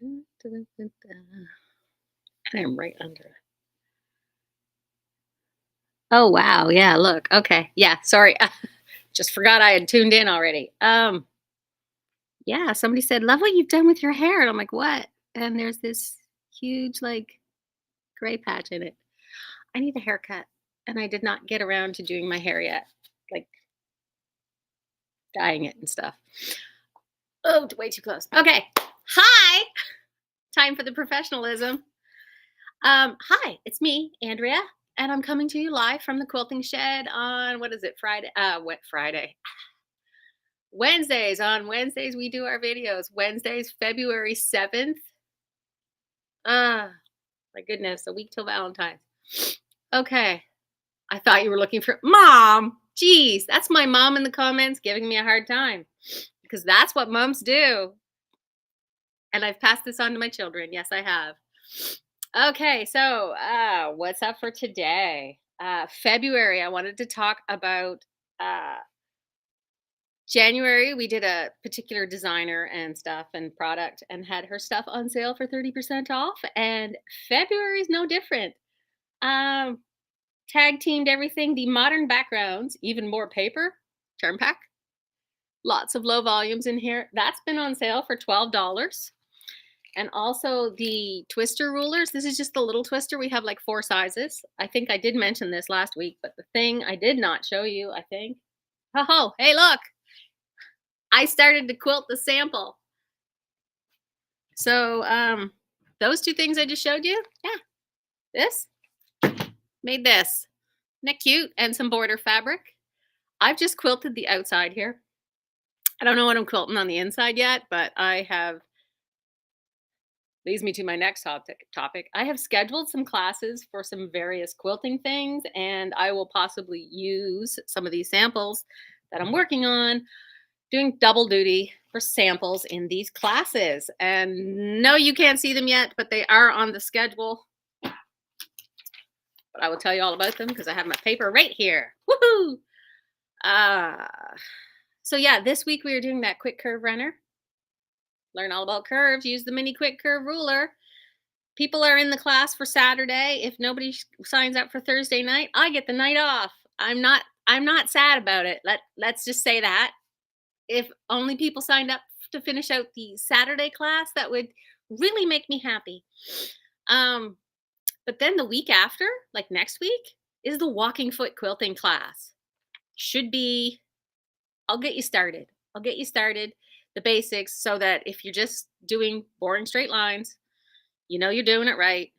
Dun, dun, dun, dun, dun. And I'm right under it. Oh, wow. Yeah, look. Okay. Yeah, sorry. Just forgot I had tuned in already. Yeah, somebody said, "Love what you've done with your hair." And I'm like, "What?" And there's this huge like gray patch in it. I need a haircut, and I did not get around to doing my hair yet, like dyeing it and stuff. Oh, way too close. Okay. Hi. Time for the professionalism. Hi, it's me, Andrea, and I'm coming to you live from the quilting shed on what is it, Friday? What Friday? Wednesdays. On Wednesdays, we do our videos. Wednesdays, February 7th. Ah, my goodness, a week till Valentine's. Okay. I thought you were looking for mom. Geez, that's my mom in the comments giving me a hard time because that's what moms do. And I've passed this on to my children. Yes, I have. Okay, so what's up for today? February, I wanted to talk about uh, January. We did a particular designer and stuff and product and had her stuff on sale for 30% off. And February is no different. Um, Tag teamed everything. The modern backgrounds, even more paper, term pack, lots of low volumes in here. That's been on sale for $12. And also the twister rulers. This is just the little twister. We have like 4 sizes. I think I did mention this last week, but the thing I did not show you, I think. Oh, hey, look. I started to quilt the sample. So those 2 things I just showed you, yeah, this, made this. Isn't that cute? And some border fabric. I've just quilted the outside here. I don't know what I'm quilting on the inside yet, but I have leads me to my next topic. I have scheduled some classes for some various quilting things, and I will possibly use some of these samples that I'm working on, doing double duty for samples in these classes. And no, you can't see them yet, but they are on the schedule. But I will tell you all about them because I have my paper right here. Woohoo! Uh, so yeah, this week we are doing that quick curve runner. Learn all about curves, use the mini quick curve ruler. People are in the class for Saturday. If nobody signs up for Thursday night, I get the night off. I'm not sad about it. Let's just say that. If only people signed up to finish out the Saturday class, that would really make me happy. But then the week after, like next week, is the walking foot quilting class. Should be I'll get you started. I'll get you started, the basics, so that if you're just doing boring straight lines, you know you're doing it right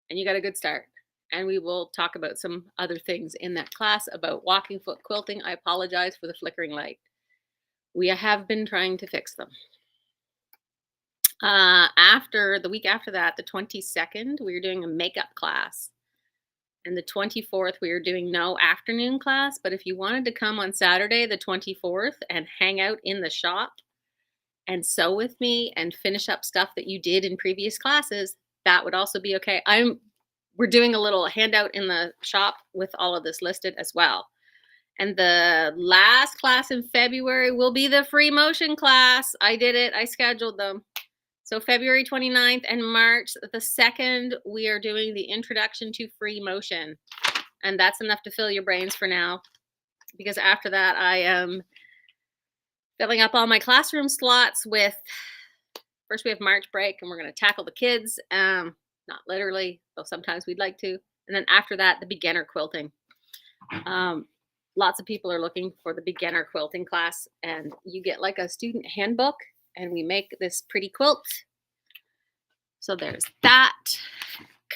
and you got a good start. And we will talk about some other things in that class about walking foot quilting. I apologize for the flickering light. We have been trying to fix them. After the week after that, the 22nd, we were doing a makeup class. And the 24th, we were doing no afternoon class. But if you wanted to come on Saturday, the 24th, and hang out in the shop and sew with me and finish up stuff that you did in previous classes, that would also be okay. We're doing a little handout in the shop with all of this listed as well. And the last class in February will be the free motion class. I did it. I scheduled them. So February 29th and March the 2nd, we are doing the introduction to free motion. And that's enough to fill your brains for now. Because after that, I am filling up all my classroom slots with, first we have March break and we're going to tackle the kids. Not literally, though sometimes we'd like to. And then after that, the beginner quilting. Lots of people are looking for the beginner quilting class, and you get like a student handbook, and we make this pretty quilt. So there's that.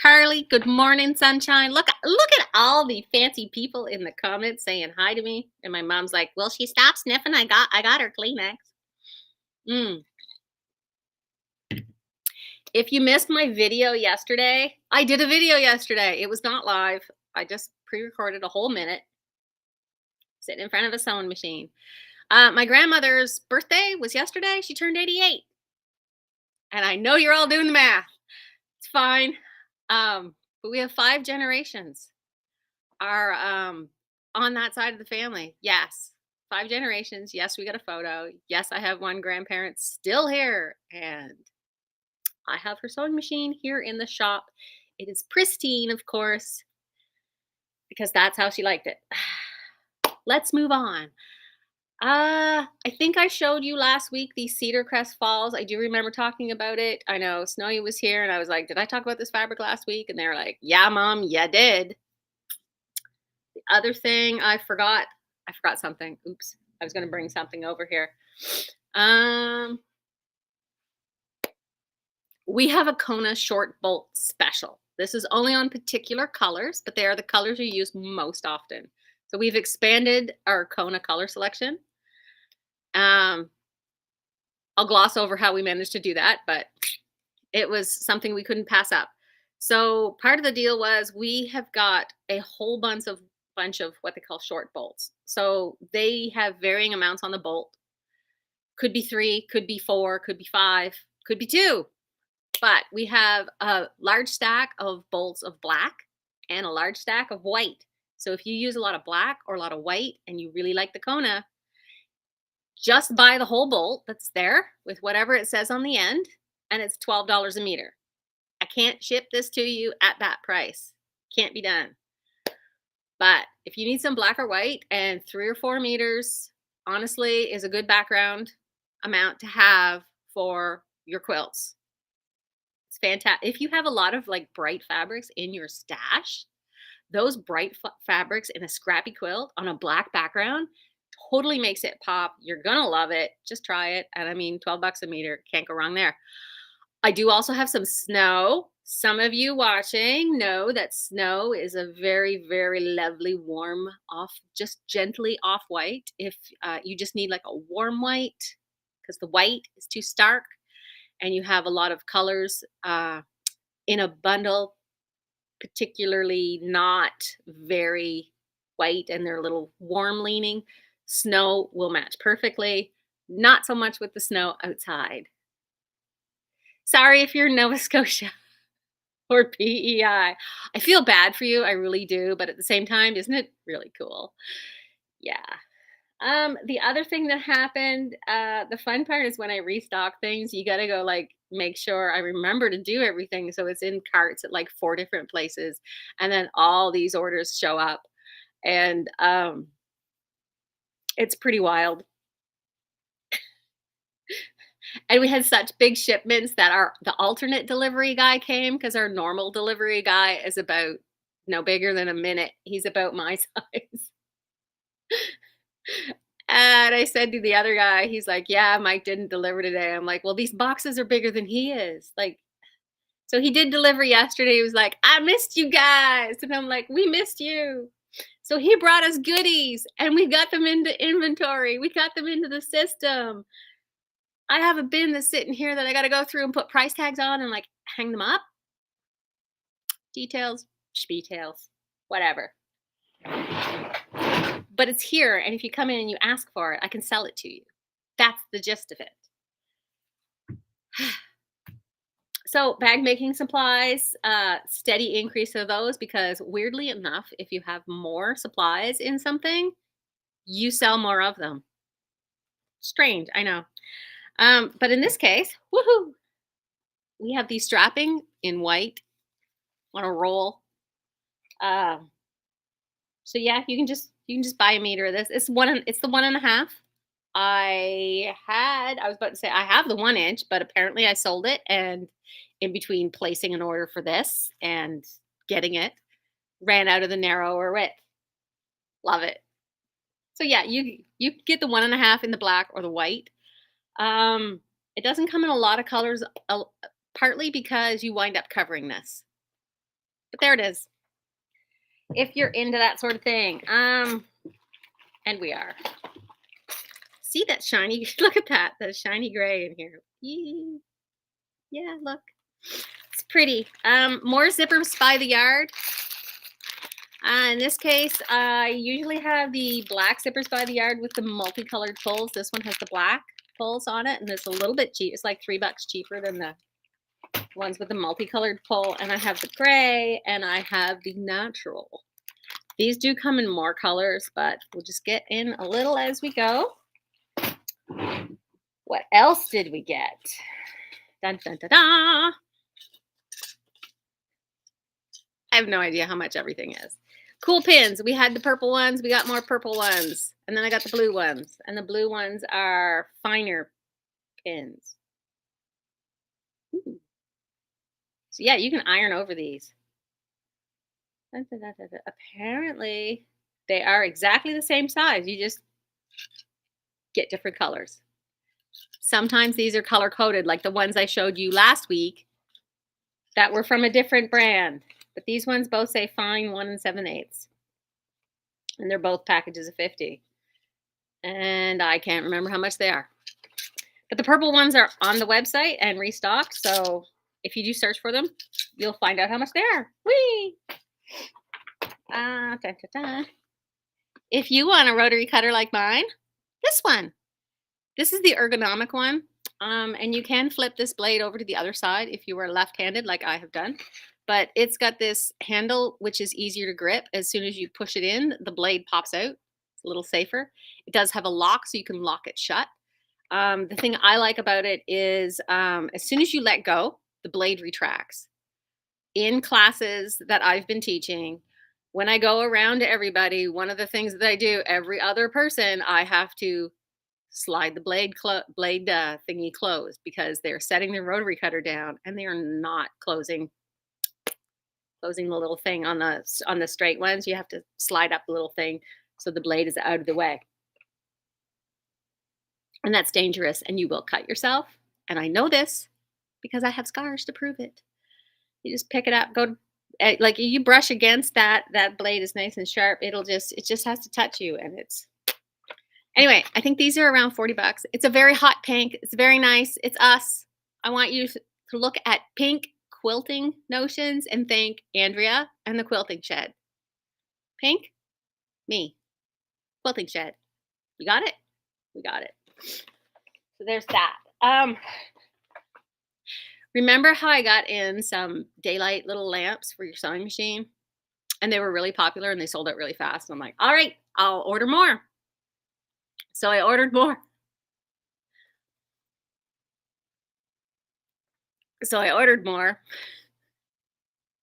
Carly, good morning, sunshine. Look at all the fancy people in the comments saying hi to me. And my mom's like, "Will she stop sniffing? I got her Kleenex." If you missed my video yesterday, I did a video yesterday. It was not live. I just pre-recorded a whole minute sitting in front of a sewing machine. My grandmother's birthday was yesterday. She turned 88. And I know you're all doing the math. It's fine. But we have 5 generations are on that side of the family. Yes. 5 generations. Yes, we got a photo. Yes, I have one grandparent still here. And I have her sewing machine here in the shop. It is pristine, of course, because that's how she liked it. Let's move on. I think I showed you last week the Cedar Crest Falls. I do remember talking about it. I know Snowy was here and I was like, did I talk about this fabric last week? And they were like, yeah, Mom, you did. The other thing I forgot something. Oops. I was going to bring something over here. We have a Kona short bolt special. This is only on particular colors, but they are the colors you use most often. So we've expanded our Kona color selection. I'll gloss over how we managed to do that, but it was something we couldn't pass up. So part of the deal was we have got a whole bunch of what they call short bolts. So they have varying amounts on the bolt. Could be 3, could be 4, could be 5, could be 2. But we have a large stack of bolts of black and a large stack of white. So if you use a lot of black or a lot of white and you really like the Kona, just buy the whole bolt that's there with whatever it says on the end, and it's $12 a meter. I can't ship this to you at that price. Can't be done. But if you need some black or white, and 3 or 4 meters, honestly, is a good background amount to have for your quilts. It's fantastic. If you have a lot of like bright fabrics in your stash, those bright fabrics in a scrappy quilt on a black background totally makes it pop. You're gonna love it. Just try it. And I mean, 12 bucks a meter, can't go wrong there. I do also have some snow. Some of you watching know that snow is a very, very lovely, warm, just gently off white. If you just need like a warm white, because the white is too stark, and you have a lot of colors in a bundle, particularly not very white, and they're a little warm leaning, snow will match perfectly. Not so much with the snow outside. Sorry if you're in Nova Scotia or PEI. I feel bad for you. I really do. But at the same time, isn't it really cool? Yeah. The other thing that happened, the fun part is when I restock things, you got to go like make sure I remember to do everything. So it's in carts at like 4 different places. And then all these orders show up. And it's pretty wild. And we had such big shipments that the alternate delivery guy came, because our normal delivery guy is about no bigger than a minute. He's about my size. And I said to the other guy, he's like, yeah, Mike didn't deliver today. I'm like, well, these boxes are bigger than he is. Like, so he did deliver yesterday. He was like, I missed you guys. And I'm like, we missed you. So he brought us goodies and we got them into inventory. We got them into the system. I have a bin that's sitting here that I got to go through and put price tags on and like hang them up. Details, details, whatever. But it's here. And if you come in and you ask for it, I can sell it to you. That's the gist of it. So bag making supplies, steady increase of those, because weirdly enough, if you have more supplies in something, you sell more of them. Strange, I know. But in this case, woohoo, we have the strapping in white on a roll. So yeah, you can just buy a meter of this. It's the 1.5. I was about to say I have the 1 inch, but apparently I sold it, and in between placing an order for this and getting it, ran out of the narrower width. Love it. So yeah, you get the 1.5 in the black or the white. It doesn't come in a lot of colors, partly because you wind up covering this. But there it is. If you're into that sort of thing. And we are. See that shiny, look at that shiny gray in here. Yeah, look. It's pretty. More zippers by the yard. In this case, I usually have the black zippers by the yard with the multicolored pulls. This one has the black pulls on it, and it's a little bit cheap. It's like $3 cheaper than the ones with the multicolored pull. And I have the gray, and I have the natural. These do come in more colors, but we'll just get in a little as we go. What else did we get? Dun, dun, da, da. I have no idea how much everything is. Cool pins. We had the purple ones. We got more purple ones. And then I got the blue ones. And the blue ones are finer pins. Ooh. So yeah, you can iron over these. Dun, dun, dun, dun, dun. Apparently, they are exactly the same size. You just get different colors. Sometimes these are color coded, like the ones I showed you last week that were from a different brand. But these ones both say fine 1 7/8. And they're both packages of 50. And I can't remember how much they are. But the purple ones are on the website and restocked. So if you do search for them, you'll find out how much they are. Whee! Da, da, da. If you want a rotary cutter like mine, this one. This is the ergonomic one. And you can flip this blade over to the other side if you are left-handed like I have done. But it's got this handle which is easier to grip. As soon as you push it in, the blade pops out. It's a little safer. It does have a lock, so you can lock it shut. The thing I like about it is as soon as you let go, the blade retracts. In classes that I've been teaching, when I go around to everybody, one of the things that I do, every other person, I have to slide the blade thingy closed because they're setting the rotary cutter down and they are not closing the little thing on the straight ones. You have to slide up the little thing so the blade is out of the way. And that's dangerous and you will cut yourself. And I know this because I have scars to prove it. You just pick it up, like you brush against that blade is nice and sharp. It just has to touch you. And anyway, I think these are around 40 bucks. It's a very hot pink. It's very nice. It's us. I want you to look at pink quilting notions and thank Andrea and the Quilting Shed. Pink, me, Quilting Shed. You got it? We got it. So there's that. Remember how I got in some daylight little lamps for your sewing machine? And they were really popular and they sold out really fast. And I'm like, all right, I'll order more. So I ordered more.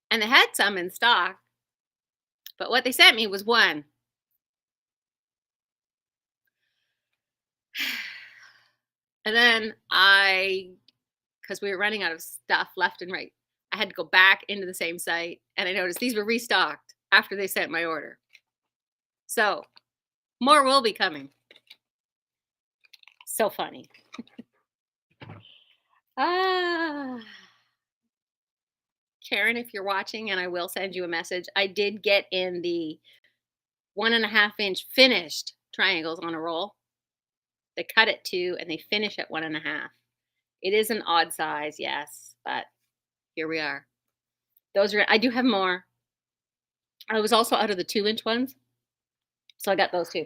And they had some in stock. But what they sent me was one. And then because we were running out of stuff left and right, I had to go back into the same site and I noticed these were restocked after they sent my order. So more will be coming. So funny. Karen, if you're watching, and I will send you a message, I did get in the 1.5-inch finished triangles on a roll. They cut it 2 and they finish at 1.5. It is an odd size, yes, but here we are. I do have more. I was also out of the 2-inch ones, so I got those too.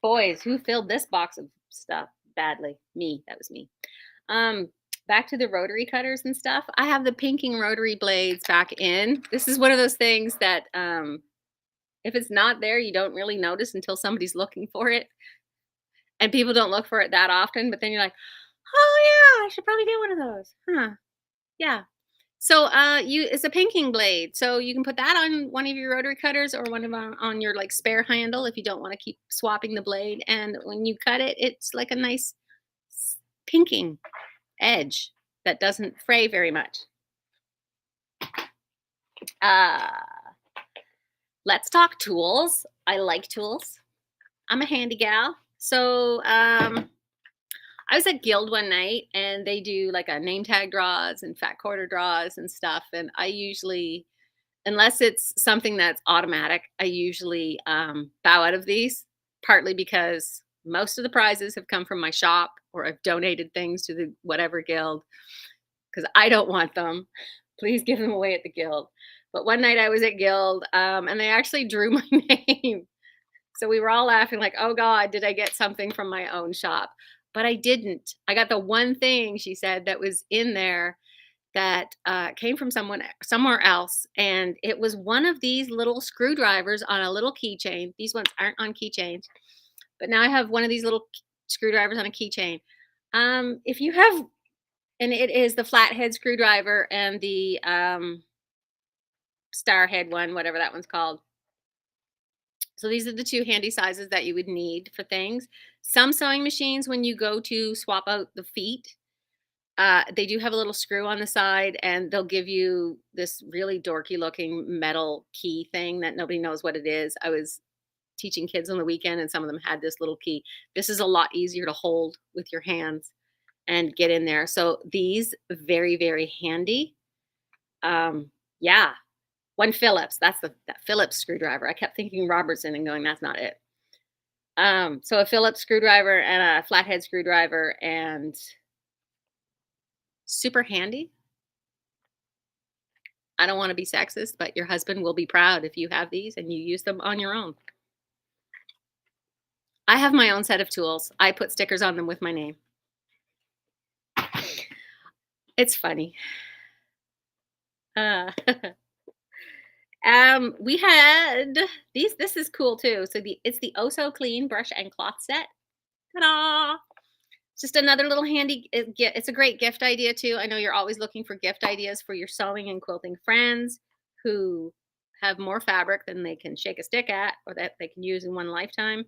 Boys, who filled this box of stuff badly? Me, that was me. Back to the rotary cutters and stuff. I have the pinking rotary blades back in. This is one of those things that if it's not there, you don't really notice until somebody's looking for it. And people don't look for it that often, but then you're like, oh yeah, I should probably get one of those. Huh. Yeah. So it's a pinking blade. So you can put that on one of your rotary cutters or one of on your like spare handle if you don't want to keep swapping the blade. And when you cut it, it's like a nice pinking edge that doesn't fray very much. Let's talk tools. I like tools. I'm a handy gal. So I was at Guild one night and they do like a name tag draws and fat quarter draws and stuff. And I usually, unless it's something that's automatic, I usually bow out of these, partly because most of the prizes have come from my shop or I've donated things to the whatever guild because I don't want them. Please give them away at the guild. But one night I was at Guild and they actually drew my name. So we were all laughing like, oh God, did I get something from my own shop? But I didn't. I got the one thing, she said, that was in there that came from somewhere else. And it was one of these little screwdrivers on a little keychain. These ones aren't on keychains. But now I have one of these little screwdrivers on a keychain. If you have, and it is the flathead screwdriver and the starhead one, whatever that one's called. So these are the two handy sizes that you would need for things. Some sewing machines, when you go to swap out the feet, they do have a little screw on the side, and they'll give you this really dorky looking metal key thing that nobody knows what it is. I was teaching kids on the weekend, and some of them had this little key. This is a lot easier to hold with your hands and get in there. So these very, very handy. Yeah, one Phillips. That's that Phillips screwdriver. I kept thinking Robertson and going, that's not it. So a Phillips screwdriver and a flathead screwdriver, and super handy. I don't want to be sexist, but your husband will be proud if you have these and you use them on your own. I have my own set of tools. I put stickers on them with my name. It's funny. We had these. This is cool too. So it's the Oh So Clean brush and cloth set. Ta-da! Just another little handy. It's a great gift idea too. I know you're always looking for gift ideas for your sewing and quilting friends who have more fabric than they can shake a stick at, or that they can use in one lifetime.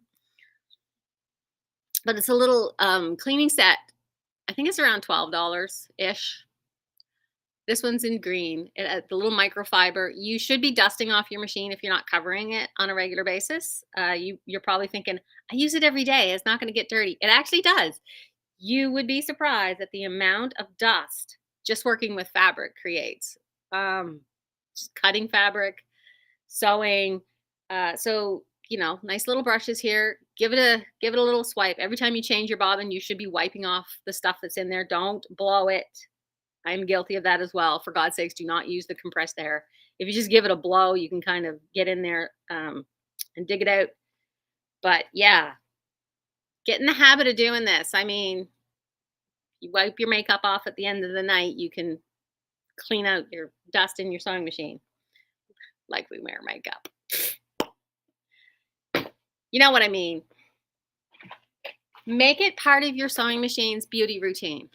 But it's a little cleaning set. I think it's around $12-ish. This one's in green. The little microfiber. You should be dusting off your machine if you're not covering it on a regular basis. You're probably thinking, I use it every day. It's not going to get dirty. It actually does. You would be surprised at the amount of dust just working with fabric creates. Just cutting fabric, sewing. So nice little brushes here. Give it a little swipe. Every time you change your bobbin, you should be wiping off the stuff that's in there. Don't blow it. I'm guilty of that as well. For God's sakes, do not use the compressed air. If you just give it a blow, you can kind of get in there and dig it out. But yeah, get in the habit of doing this. I mean, you wipe your makeup off at the end of the night, you can clean out your dust in your sewing machine like we wear makeup. You know what I mean? Make it part of your sewing machine's beauty routine.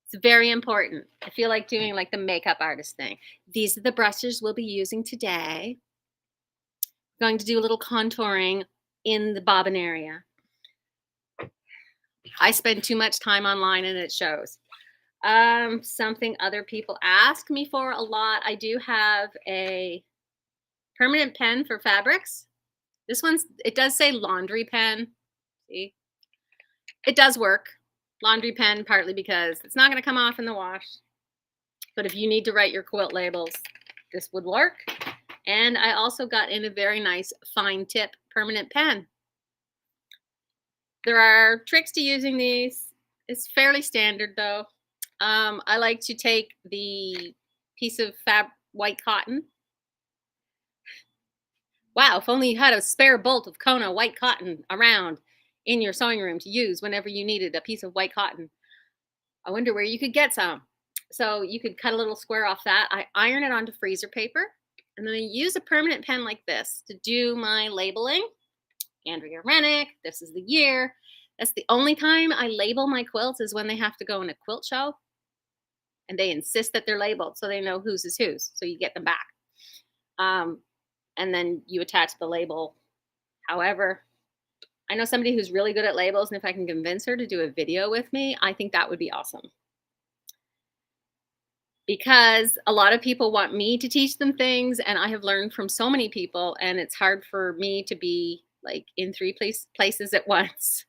It's very important. I feel like doing like the makeup artist thing. These are the brushes we'll be using today. I'm going to do a little contouring in the bobbin area. I spend too much time online and it shows. Something other people ask me for a lot. I do have a permanent pen for fabrics. This it does say laundry pen. See? It does work. Laundry pen, partly because it's not going to come off in the wash. But if you need to write your quilt labels, this would work. And I also got in a very nice fine tip permanent pen. There are tricks to using these. It's fairly standard though. I like to take the piece of white cotton. Wow, if only you had a spare bolt of Kona white cotton around in your sewing room to use whenever you needed a piece of white cotton. I wonder where you could get some. So you could cut a little square off that. I iron it onto freezer paper, and then I use a permanent pen like this to do my labeling. Andrea Rennick, this is the year. That's the only time I label my quilts is when they have to go in a quilt show. And they insist that they're labeled so they know whose is whose. So you get them back. And then you attach the label. However, I know somebody who's really good at labels, and if I can convince her to do a video with me, I think that would be awesome. Because a lot of people want me to teach them things, and I have learned from so many people, and it's hard for me to be like in 3 places at once.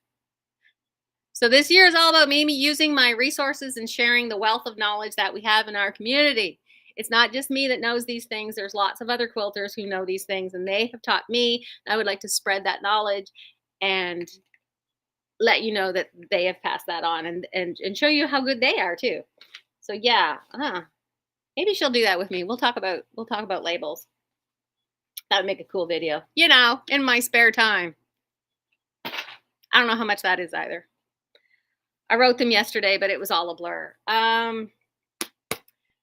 So this year is all about me using my resources and sharing the wealth of knowledge that we have in our community. It's not just me that knows these things. There's lots of other quilters who know these things, and they have taught me. I would like to spread that knowledge and let you know that they have passed that on, and show you how good they are too. So yeah, maybe she'll do that with me. We'll talk about labels. That would make a cool video, in my spare time. I don't know how much that is either. I wrote them yesterday, but it was all a blur.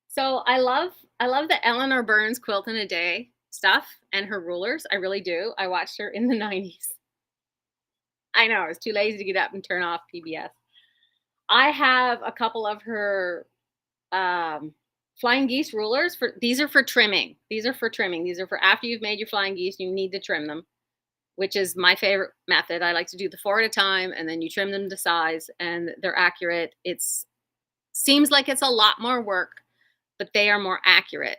So I love the Eleanor Burns Quilt in a Day stuff and her rulers. I really do. I watched her in the 90s. I know, I was too lazy to get up and turn off PBS. I have a couple of her um, flying geese rulers. These are for trimming. These are for trimming. These are for after you've made your flying geese, you need to trim them, which is my favorite method. I like to do the 4 at a time, and then you trim them to size, and they're accurate. It's seems like it's a lot more work, but they are more accurate.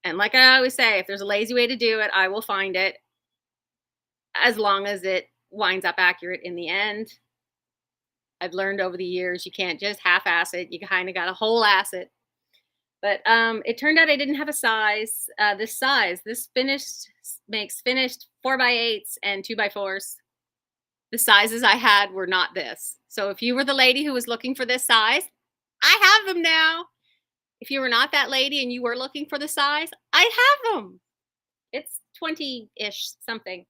And like I always say, if there's a lazy way to do it, I will find it, as long as it winds up accurate in the end. I've learned over the years you can't just half-ass it. You kind of got to whole-ass it. But it turned out I didn't have a size. This size. This finished makes finished 4x8s and 2x4s. The sizes I had were not this. So if you were the lady who was looking for this size, I have them now. If you were not that lady and you were looking for the size, I have them. It's 20-ish something.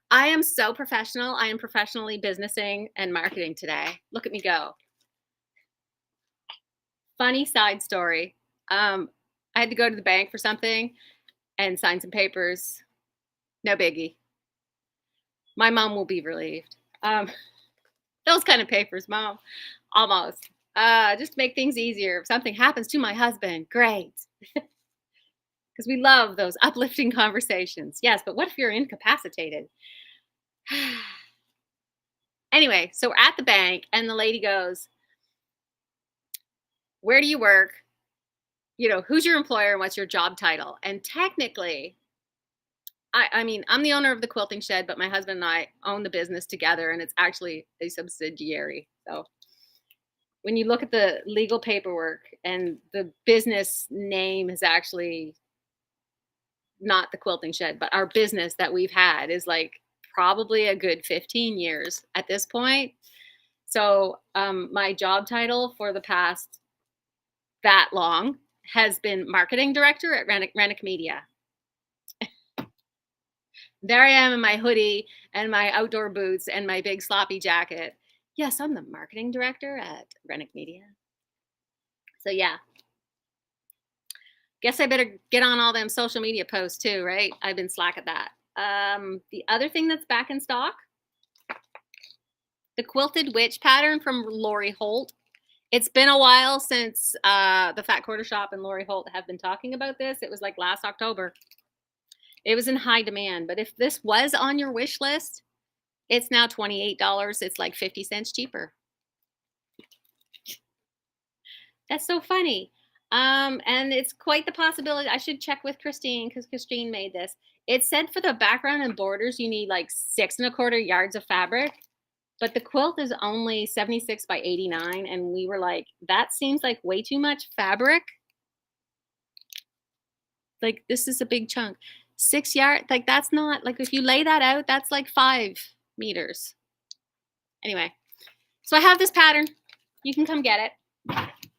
I am so professional. I am professionally businessing and marketing today. Look at me go. Funny side story. I had to go to the bank for something and sign some papers. No biggie. My mom will be relieved. Those kind of papers, Mom. Almost. Just to make things easier. If something happens to my husband, great. Because we love those uplifting conversations. Yes, but what if you're incapacitated? Anyway, so we're at the bank, and the lady goes, where do you work? You know, who's your employer and what's your job title? And technically, I mean, I'm the owner of the quilting shed, but my husband and I own the business together, and it's actually a subsidiary. So when you look at the legal paperwork, and the business name is actually not the quilting shed, but our business that we've had is like probably a good 15 years at this point. So my job title for the past that long has been marketing director at Rennick Media. There I am in my hoodie and my outdoor boots and my big sloppy jacket. Yes, I'm the marketing director at Rennick Media. So yeah, guess I better get on all them social media posts too, right? I've been slack at that. The other thing that's back in stock, the Quilted Witch pattern from Lori Holt. It's been a while since the Fat Quarter Shop and Lori Holt have been talking about this. It was like last October. It was in high demand, but if this was on your wish list, it's now $28. It's like 50 cents cheaper. That's so funny. And it's quite the possibility. I should check with Christine because Christine made this. It said for the background and borders, you need like 6¼ yards of fabric, but the quilt is only 76 by 89. And we were like, that seems like way too much fabric. Like, this is a big chunk. 6 yards, like that's not, like if you lay that out, that's like 5 meters. Anyway, so I have this pattern. You can come get it.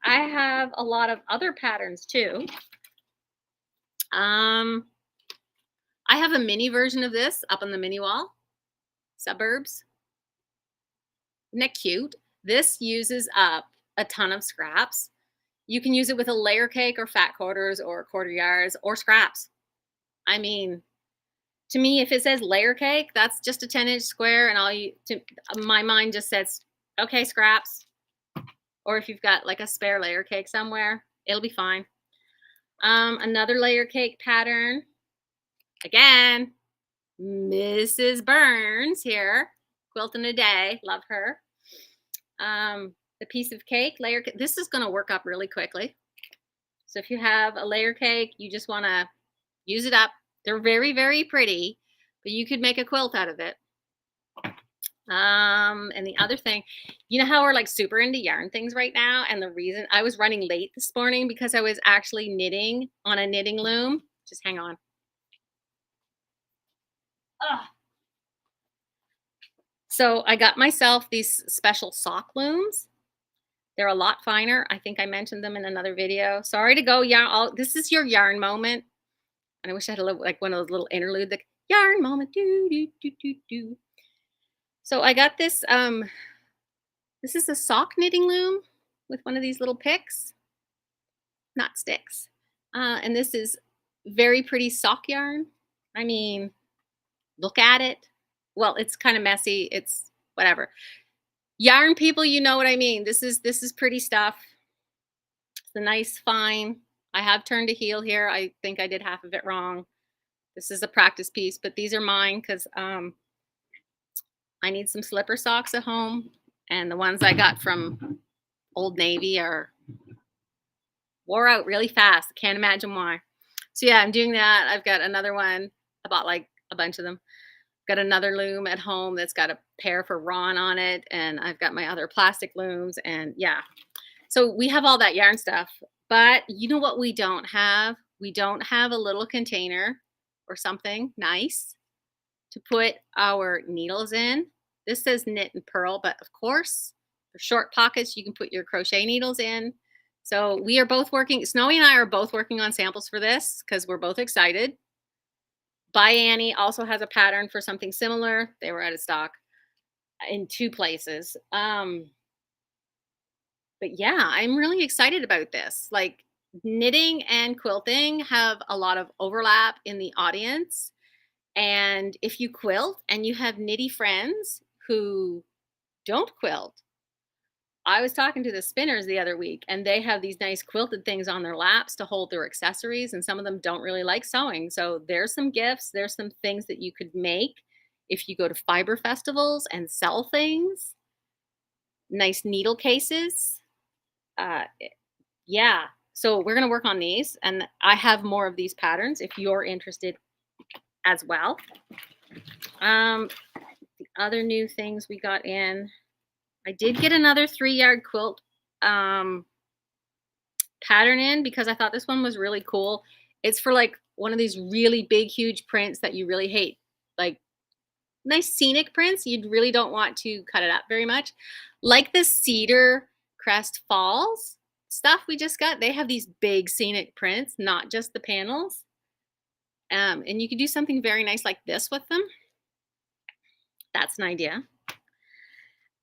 I have a lot of other patterns too. I have a mini version of this up on the mini wall. Suburbs. Isn't that cute? This uses up a ton of scraps. You can use it with a layer cake or fat quarters or quarter yards or scraps. I mean, to me, if it says layer cake, that's just a 10-inch square, and my mind just says, okay, scraps. Or if you've got like a spare layer cake somewhere, it'll be fine. Another layer cake pattern. Again, Mrs. Burns here, quilting a day, love her. The piece of cake, layer cake. This is going to work up really quickly. So if you have a layer cake, you just want to use it up. They're very, very pretty, but you could make a quilt out of it. And the other thing, you know how we're like super into yarn things right now? And the reason I was running late this morning because I was actually knitting on a knitting loom. Just hang on. Ugh. So I got myself these special sock looms. They're a lot finer. I think I mentioned them in another video. Sorry to go yarn. This is your yarn moment. And I wish I had like one of those little interlude, the yarn moment. Do, do, do, do, do. So I got this, this is a sock knitting loom with one of these little picks, not sticks. And this is very pretty sock yarn. I mean, look at it. Well, it's kind of messy. It's whatever. Yarn people, you know what I mean. This is pretty stuff. It's a nice fine. I have turned a heel here. I think I did half of it wrong. This is a practice piece, but these are mine because I need some slipper socks at home, and the ones I got from Old Navy are wore out really fast. Can't imagine why. So yeah, I'm doing that. I've got another one. I bought like a bunch of them. Got another loom at home that's got a pair for Ron on it, and I've got my other plastic looms, and yeah. So we have all that yarn stuff, but you know what we don't have? We don't have a little container or something nice to put our needles in. This says knit and purl, but of course, for short pockets, you can put your crochet needles in. So we are both working, Snowy and I are both working on samples for this because we're both excited. By Annie also has a pattern for something similar. They were out of stock in 2 places. But yeah, I'm really excited about this. Like, knitting and quilting have a lot of overlap in the audience. And if you quilt and you have knitty friends who don't quilt, I was talking to the spinners the other week, and they have these nice quilted things on their laps to hold their accessories, and some of them don't really like sewing. So there's some gifts, there's some things that you could make if you go to fiber festivals and sell things. Nice needle cases. Yeah, so we're gonna work on these, and I have more of these patterns if you're interested as well. The other new things we got in, I did get another 3-yard quilt pattern in because I thought this one was really cool. It's for like one of these really big, huge prints that you really hate, like nice scenic prints. You really don't want to cut it up very much. Like the Cedar Crest Falls stuff we just got, they have these big scenic prints, not just the panels. And you could do something very nice like this with them. That's an idea.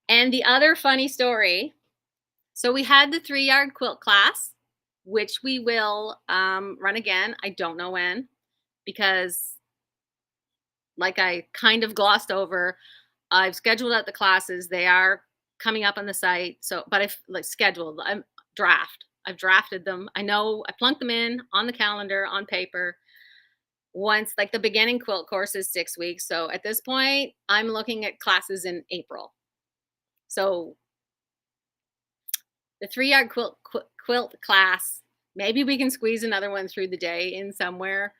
And the other funny story, so we had the 3-yard quilt class, which we will run again. I don't know when, because like I kind of glossed over, I've scheduled out the classes. They are coming up on the site. So, but if like scheduled, I've drafted them. I know I plunked them in on the calendar on paper. Once, like the beginning quilt course is 6 weeks. So at this point, I'm looking at classes in April. So the 3-yard quilt class, maybe we can squeeze another one through the day in somewhere.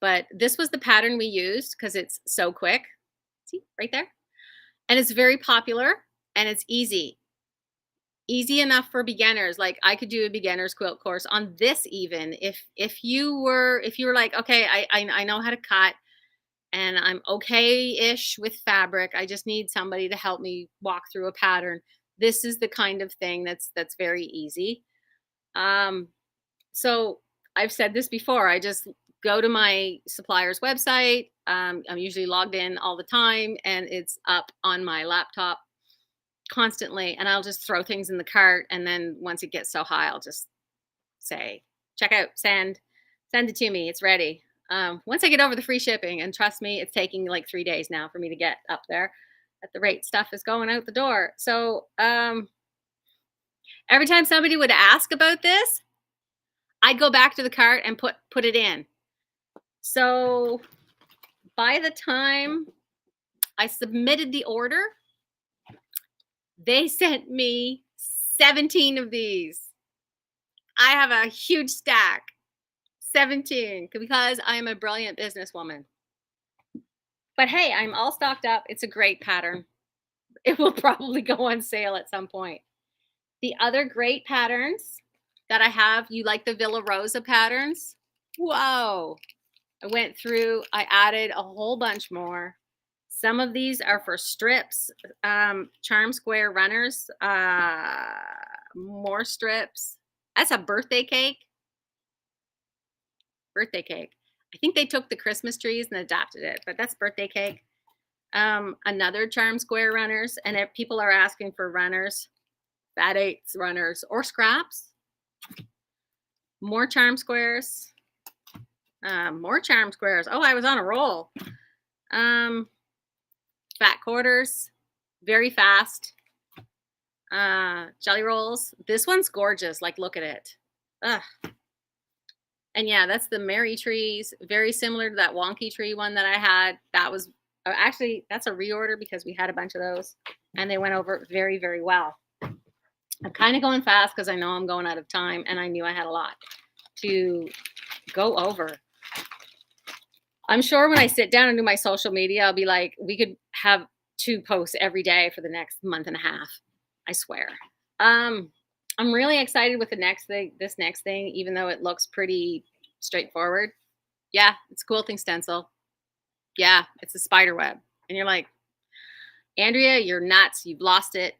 But this was the pattern we used because it's so quick. See, right there? And it's very popular and it's easy. Easy enough for beginners. Like I could do a beginner's quilt course on this even. If you were like, okay, I know how to cut and I'm okay-ish with fabric. I just need somebody to help me walk through a pattern. This is the kind of thing that's very easy. So I've said this before. I just go to my supplier's website. I'm usually logged in all the time, and it's up on my laptop constantly. And I'll just throw things in the cart, and then once it gets so high, I'll just say, "Check out, send it to me. It's ready." Once I get over the free shipping, and trust me, it's taking like 3 days now for me to get up there at the rate stuff is going out the door. So every time somebody would ask about this, I'd go back to the cart and put it in. So by the time I submitted the order, they sent me 17 of these. I have a huge stack, 17, because I am a brilliant businesswoman. But hey, I'm all stocked up. It's a great pattern. It will probably go on sale at some point. The other great patterns that I have, you like the Villa Rosa patterns? Whoa. I went through, I added a whole bunch more. Some of these are for strips, charm square runners, more strips. That's a birthday cake. Birthday cake. I think they took the Christmas trees and adapted it, but that's birthday cake. Another charm square runners, and if people are asking for runners, fat eighths runners or scraps. More charm squares. More charm squares. Oh, I was on a roll. Fat quarters, very fast. Jelly rolls. This one's gorgeous. Like, look at it. Ugh. And yeah, that's the Mary trees. Very similar to that wonky tree one that I had. That was actually, that's a reorder because we had a bunch of those and they went over very, very well. I'm kind of going fast because I know I'm going out of time and I knew I had a lot to go over. I'm sure when I sit down and do my social media, I'll be like, we could have 2 posts every day for the next month and a half. I swear. I'm really excited with this next thing, even though it looks pretty straightforward. Yeah, it's a quilting stencil. Yeah, it's a spider web. And you're like, Andrea, you're nuts. You've lost it.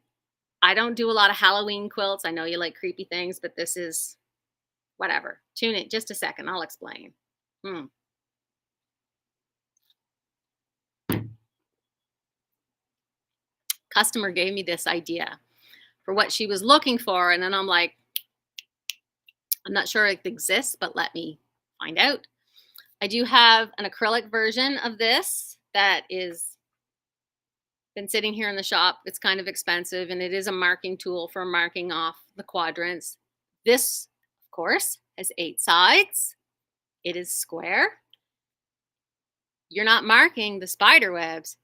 I don't do a lot of Halloween quilts. I know you like creepy things, but this is whatever. Tune it just a second. I'll explain. Customer gave me this idea for what she was looking for. And then I'm like, I'm not sure it exists, but let me find out. I do have an acrylic version of this that is been sitting here in the shop. It's kind of expensive and it is a marking tool for marking off the quadrants. This, of course, has 8 sides. It is square. You're not marking the spider webs.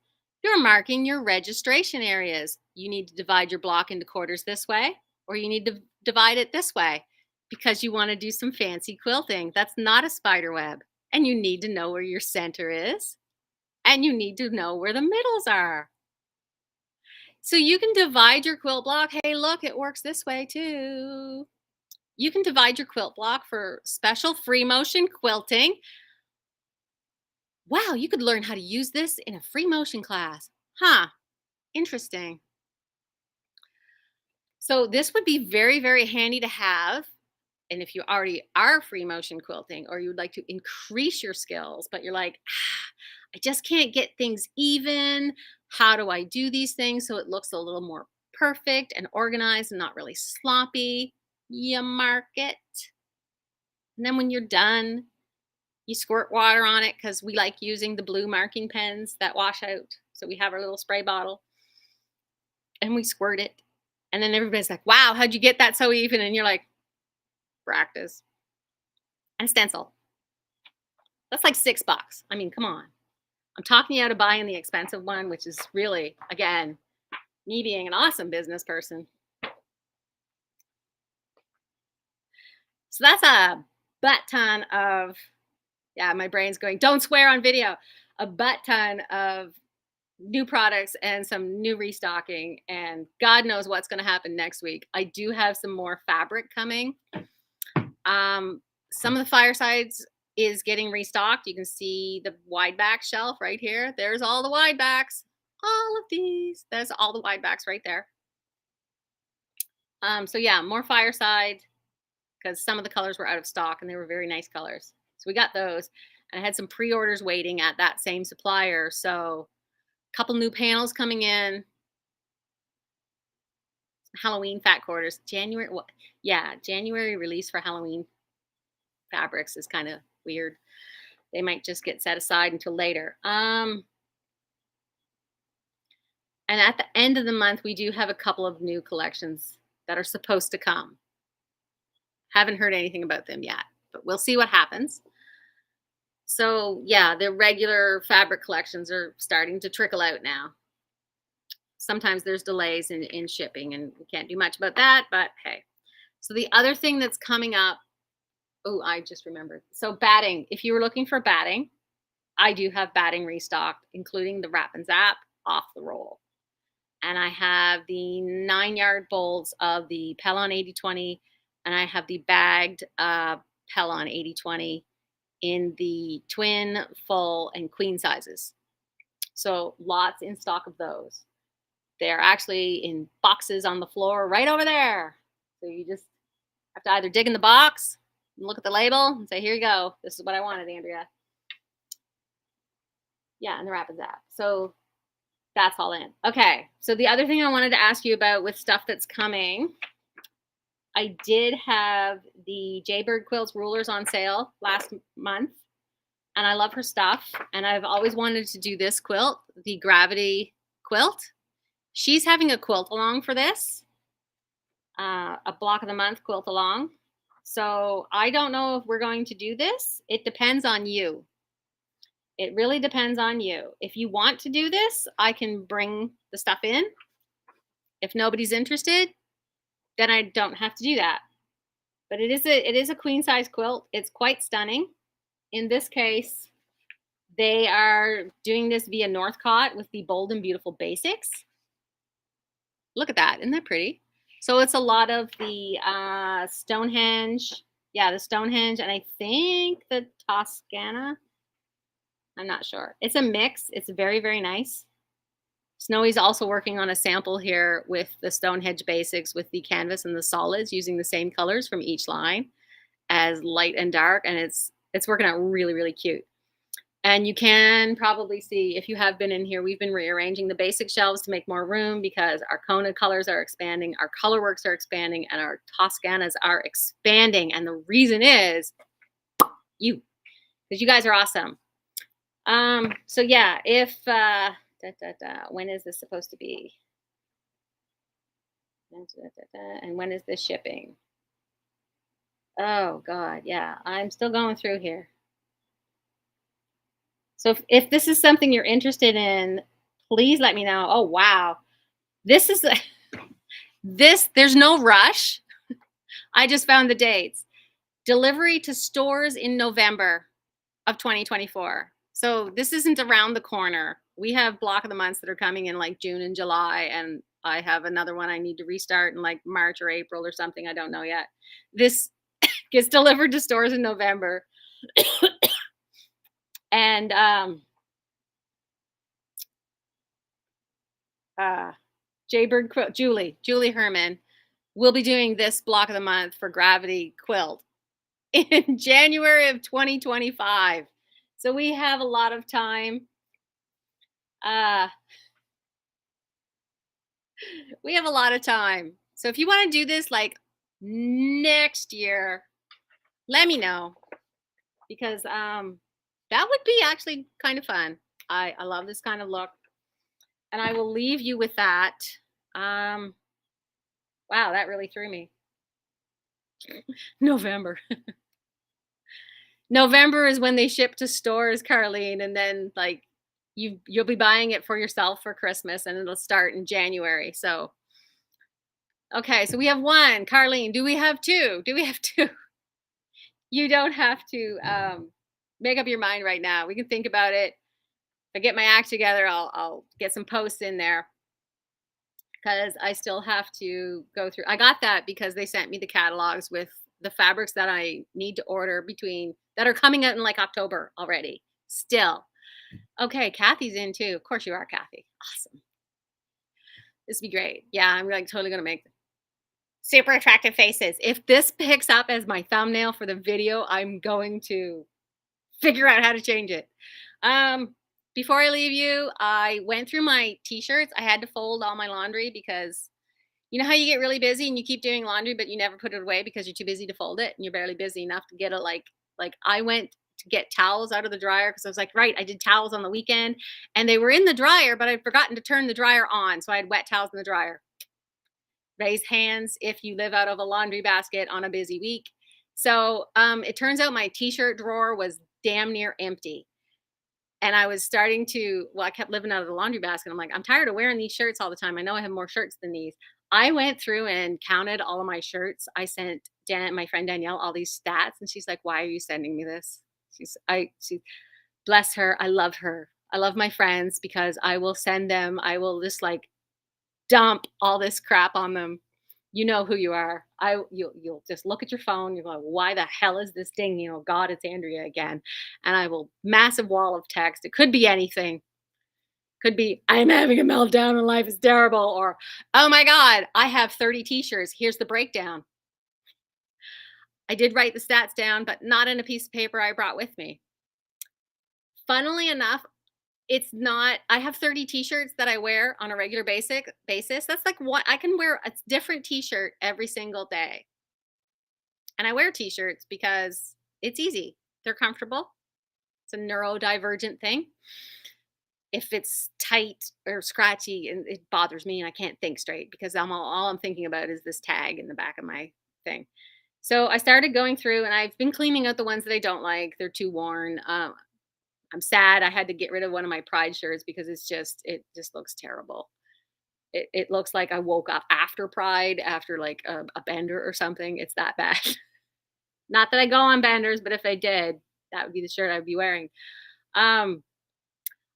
You're marking your registration areas. You need to divide your block into quarters this way, or you need to divide it this way because you want to do some fancy quilting. That's not a spider web. And you need to know where your center is. And you need to know where the middles are. So you can divide your quilt block. Hey, look, it works this way too. You can divide your quilt block for special free motion quilting. Wow, you could learn how to use this in a free motion class. Huh, interesting. So this would be very, very handy to have. And if you already are free motion quilting or you would like to increase your skills, but you're like, I just can't get things even. How do I do these things so it looks a little more perfect and organized and not really sloppy? You mark it. And then when you're done, you squirt water on it because we like using the blue marking pens that wash out. So we have our little spray bottle and we squirt it. And then everybody's like, wow, how'd you get that so even? And you're like, practice. And a stencil. That's like $6. I mean, come on. I'm talking you out of buying the expensive one, which is really, again, me being an awesome business person. So that's a butt ton of, yeah, my brain's going, don't swear on video. A butt ton of new products and some new restocking. And God knows what's going to happen next week. I do have some more fabric coming. Some of the firesides is getting restocked. You can see the wide back shelf right here. There's all the wide backs. All of these. There's all the wide backs right there. So yeah, more fireside because some of the colors were out of stock and they were very nice colors. So we got those. And I had some pre-orders waiting at that same supplier. So a couple new panels coming in. Halloween fat quarters. January, yeah, January release for Halloween fabrics is kind of weird. They might just get set aside until later. And at the end of the month, we do have a couple of new collections that are supposed to come. Haven't heard anything about them yet, but we'll see what happens. So yeah, the regular fabric collections are starting to trickle out now. Sometimes there's delays in shipping and we can't do much about that, but hey. So the other thing that's coming up, oh, I just remembered. So batting, if you were looking for batting, I do have batting restocked, including the Wrap and Zap off the roll. And I have the 9-yard bolts of the Pellon 8020, and I have the bagged Pellon 8020 in the twin, full, and queen sizes. So lots in stock of those. They're actually in boxes on the floor right over there. So you just have to either dig in the box and look at the label and say, here you go. This is what I wanted, Andrea. Yeah, and the Wrap and Zap. So that's all in. Okay, so the other thing I wanted to ask you about with stuff that's coming, I did have the Jaybird Quilts rulers on sale last month. and I love her stuff. And I've always wanted to do this quilt, the Gravity quilt. She's having a quilt along for this, a block of the month quilt along. So I don't know if we're going to do this. It depends on you. It really depends on you. If you want to do this, I can bring the stuff in. If nobody's interested, then I don't have to do that. But it is a queen size quilt. It's quite stunning. In this case, they are doing this via Northcott with the Bold and Beautiful Basics. Look at that. Isn't that pretty? So it's a lot of the Stonehenge. Yeah, the Stonehenge, and I think the Toscana. I'm not sure. It's a mix. It's very, very nice. Snowy's also working on a sample here with the Stonehenge Basics with the canvas and the solids, using the same colors from each line as light and dark, and it's working out really, really cute. And you can probably see, if you have been in here, we've been rearranging the basic shelves to make more room because our Kona colors are expanding, our colorworks are expanding, and our Toscanas are expanding. And the reason is you, because you guys are awesome. So yeah, if when is this supposed to be? And when is this shipping? Oh God, yeah, I'm still going through here. So if this is something you're interested in, please let me know. Oh wow, this is there's no rush. I just found the dates. Delivery to stores in November of 2024. So this isn't around the corner. We have block of the months that are coming in like June and July, and I have another one I need to restart in like March or April or something. I don't know yet. This gets delivered to stores in November. And Jaybird Quilt, Julie Herman will be doing this block of the month for Gravity Quilt in January of 2025. So we have a lot of time. We have a lot of time. So if you want to do this like next year, let me know, because that would be actually kind of fun. I love this kind of look. And I will leave you with that. Wow, that really threw me. November. November is when they ship to stores, Carlene, and then like you'll be buying it for yourself for Christmas, and it'll start in January. So okay, so we have one. Carlene, do we have two? Do we have two? You don't have to make up your mind right now. We can think about it. If I get my act together, I'll get some posts in there, because I still have to go through. I got that because they sent me the catalogs with the fabrics that I need to order that are coming out in like October already. Still. Okay, Kathy's in too. Of course you are, Kathy. Awesome. This would be great. Yeah, I'm like totally gonna make super attractive faces. If this picks up as my thumbnail for the video, I'm going to figure out how to change it. Before I leave you, I went through my t-shirts. I had to fold all my laundry because you know how you get really busy and you keep doing laundry, but you never put it away because you're too busy to fold it, and you're barely busy enough to get it like I went to get towels out of the dryer because I was like, right, I did towels on the weekend and they were in the dryer, but I'd forgotten to turn the dryer on. So I had wet towels in the dryer. Raise hands if you live out of a laundry basket on a busy week. So it turns out my t-shirt drawer was damn near empty. And I was starting to, I kept living out of the laundry basket. I'm like, I'm tired of wearing these shirts all the time. I know I have more shirts than these. I went through and counted all of my shirts. I sent my friend Danielle all these stats, and she's like, why are you sending me this? She, bless her. I love her. I love my friends because I will send them. I will just like dump all this crap on them. You know who you are. You'll just look at your phone. You're like, why the hell is this ding? You know, God, it's Andrea again. And I will massive wall of text. It could be anything. Could be, I'm having a meltdown and life is terrible. Or, oh my God, I have 30 t-shirts. Here's the breakdown. I did write the stats down, but not in a piece of paper I brought with me. Funnily enough, it's not, I have 30 t-shirts that I wear on a regular basis. That's like what I can wear a different t-shirt every single day. And I wear t-shirts because it's easy. They're comfortable. It's a neurodivergent thing. If it's tight or scratchy, and it bothers me and I can't think straight because all I'm thinking about is this tag in the back of my thing. So I started going through and I've been cleaning out the ones that I don't like. They're too worn. I'm sad I had to get rid of one of my pride shirts because it just looks terrible. It looks like I woke up after pride, after like a bender or something. It's that bad. Not that I go on benders, but if I did, that would be the shirt I'd be wearing. Um,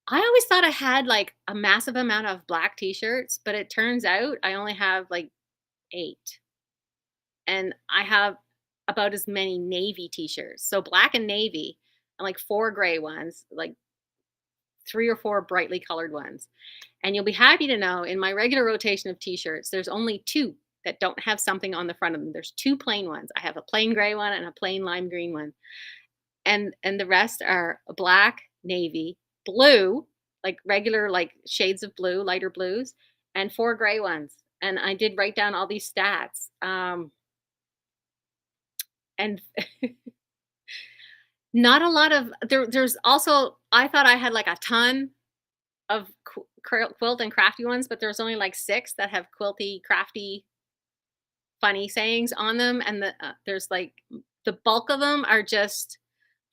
I always thought I had like a massive amount of black t-shirts, but it turns out I only have like 8. And I have about as many navy t-shirts. So black and navy, and like 4 gray ones, like 3 or 4 brightly colored ones. And you'll be happy to know in my regular rotation of t-shirts, there's only 2 that don't have something on the front of them. There's 2 plain ones. I have a plain gray one and a plain lime green one. And the rest are black, navy, blue, like regular like shades of blue, lighter blues, and 4 gray ones. And I did write down all these stats. And not a lot of there's also I thought I had like a ton of quilt and crafty ones, but there's only like 6 that have quilty, crafty, funny sayings on them, and there's like the bulk of them are just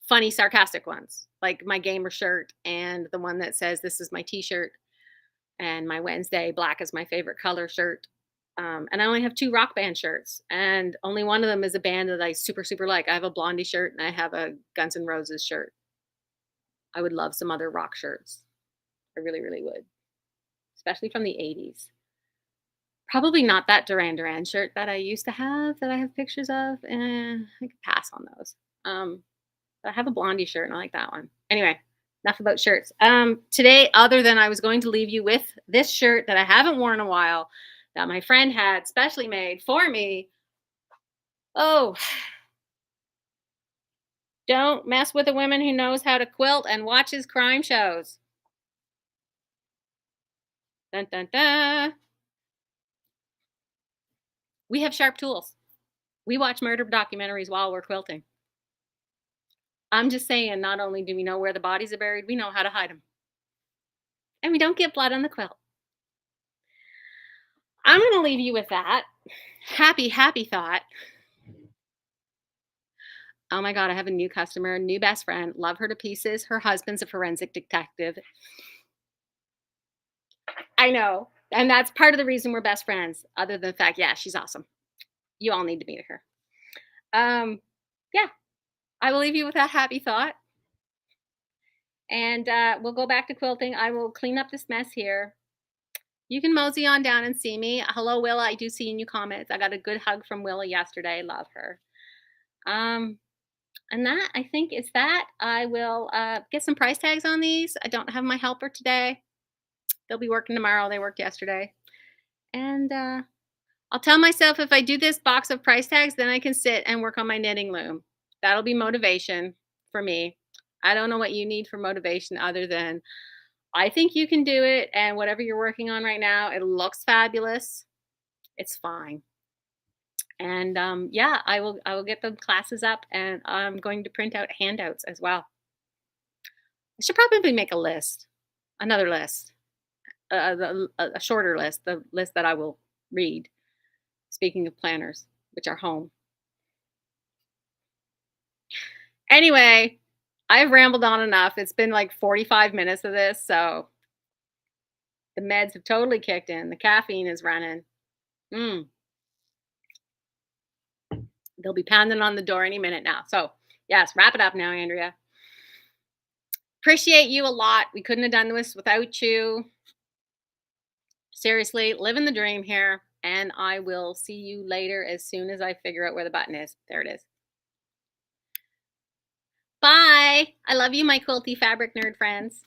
funny, sarcastic ones, like my gamer shirt and the one that says "This is my T-shirt," and my Wednesday black is my favorite color shirt. And I only have 2 rock band shirts, and only one of them is a band that I super super like. I have a Blondie shirt and I have a Guns N' Roses shirt. I would love some other rock shirts. I really really would, especially from the 80s. Probably not that Duran Duran shirt that I used to have that I have pictures of. I could pass on those. But I have a Blondie shirt and I like that one. Anyway, enough about shirts. Today, other than I was going to leave you with this shirt that I haven't worn in a while, that my friend had specially made for me. Oh, don't mess with a woman who knows how to quilt and watches crime shows. Dun dun dun. We have sharp tools. We watch murder documentaries while we're quilting. I'm just saying, not only do we know where the bodies are buried, we know how to hide them. And we don't get blood on the quilt. I'm going to leave you with that. Happy, happy thought. Oh my God, I have a new customer, new best friend. Love her to pieces. Her husband's a forensic detective. I know. And that's part of the reason we're best friends, other than the fact, yeah, she's awesome. You all need to meet her. Yeah, I will leave you with that happy thought. And we'll go back to quilting. I will clean up this mess here. You can mosey on down and see me. Hello, Willa. I do see in your comments. I got a good hug from Willa yesterday. Love her. And that, I think, is that. I will get some price tags on these. I don't have my helper today. They'll be working tomorrow. They worked yesterday. And I'll tell myself if I do this box of price tags, then I can sit and work on my knitting loom. That'll be motivation for me. I don't know what you need for motivation other than I think you can do it. And whatever you're working on right now, it looks fabulous. It's fine. And yeah, I will get the classes up, and I'm going to print out handouts as well. I should probably make a list, another list, a shorter list, the list that I will read. Speaking of planners, which are home. Anyway, I've rambled on enough. It's been like 45 minutes of this, so the meds have totally kicked in. The caffeine is running. They'll be pounding on the door any minute now. So, yes, wrap it up now, Andrea. Appreciate you a lot. We couldn't have done this without you. Seriously, living the dream here. And I will see you later as soon as I figure out where the button is. There it is. Bye. I love you, my quilty fabric nerd friends.